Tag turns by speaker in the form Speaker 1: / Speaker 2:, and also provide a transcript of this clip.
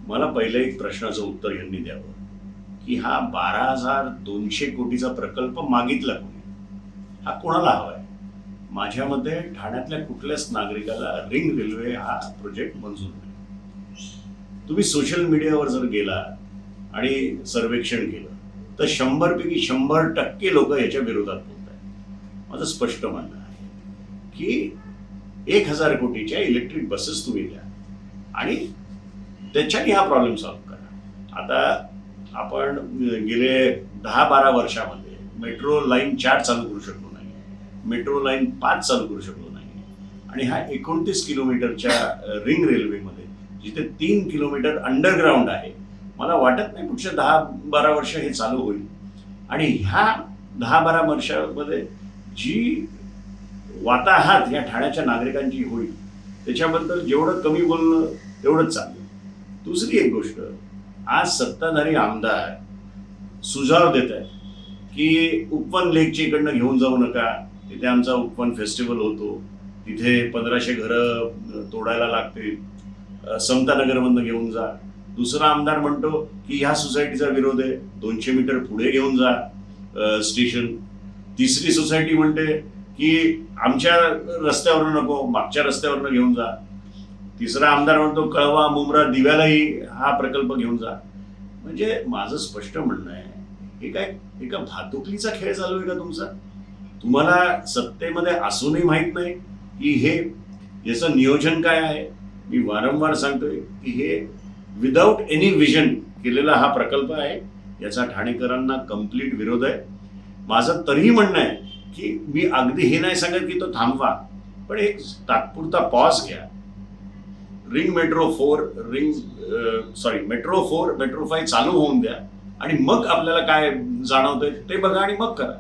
Speaker 1: मला पहिलं एक प्रश्नाचं उत्तर यांनी द्यावं की हा 12,200 कोटीचा प्रकल्प मागितला कोणी, हा कोणाला हवाय? माझ्या मते ठाण्यातल्या कुठल्याच नागरिकाला रिंग रेल्वे हा प्रोजेक्ट मंजूर नाही. तुम्ही सोशल मीडियावर जर गेला आणि सर्वेक्षण केलं तर 100 पैकी 100% लोक याच्या विरोधात बोलत आहेत. माझं स्पष्ट म्हणणं आहे की 1,000 कोटीच्या इलेक्ट्रिक बसेस तुम्ही द्या आणि त्याच्याने हा प्रॉब्लेम सॉल्व्ह करा. आता आपण गेले 10-12 वर्षामध्ये मेट्रो लाईन 4 चालू करू शकलो नाही, मेट्रो लाईन 5 चालू करू शकलो नाही, आणि ह्या 29 किलोमीटरच्या रिंग रेल्वेमध्ये जिथे 3 किलोमीटर अंडरग्राऊंड आहे, मला वाटत नाही पुढच्या 10-12 वर्ष हे चालू होईल. आणि ह्या 10-12 वर्षामध्ये जी वाताहत या ठाण्याच्या नागरिकांची होईल त्याच्याबद्दल जेवढं कमी बोलणं तेवढंच चांगलं. दुसरी एक गोष्ट, आज सत्ताधारी आमदार सुझाव देत आहेत की उपवन लेकच्या इकडनं घेऊन जाऊ नका, तिथे आमचा उपवन फेस्टिवल होतो, तिथे 1500 घरं तोडायला लागतील, समतानगरमधनं घेऊन जा. दुसरा आमदार म्हणतो की ह्या सोसायटीचा विरोध आहे, 200 मीटर पुढे घेऊन जा स्टेशन. तिसरी सोसायटी म्हणते की आमच्या रस्त्यावरनं नको, मागच्या रस्त्यावरनं घेऊन जा. तिसरा आमदार म्हणतो कळवा, मुंब्रा, दिव्यालाही हा प्रकल्प घेऊन जा. म्हणजे माझं स्पष्ट म्हणणं आहे, हे काय एका भातुकलीचा खेळ चालू आहे का तुमचा? तुम्हाला सत्तेमध्ये असूनही माहीत नाही की हे याचं नियोजन काय आहे. मी वारंवार सांगतोय की हे विदाऊट एनी विजन केलेला हा प्रकल्प आहे, याचा ठाणेकरांना कंप्लीट विरोध आहे. माझं तरीही म्हणणं आहे की मी अगदी हे नाही सांगत की तो थांबवा, पण एक तात्पुरता पॉज घ्या. मेट्रो 4 मेट्रो 5 चालू होऊन द्या आणि मग आपल्याला काय जाणवतंय ते बघा आणि मग करा.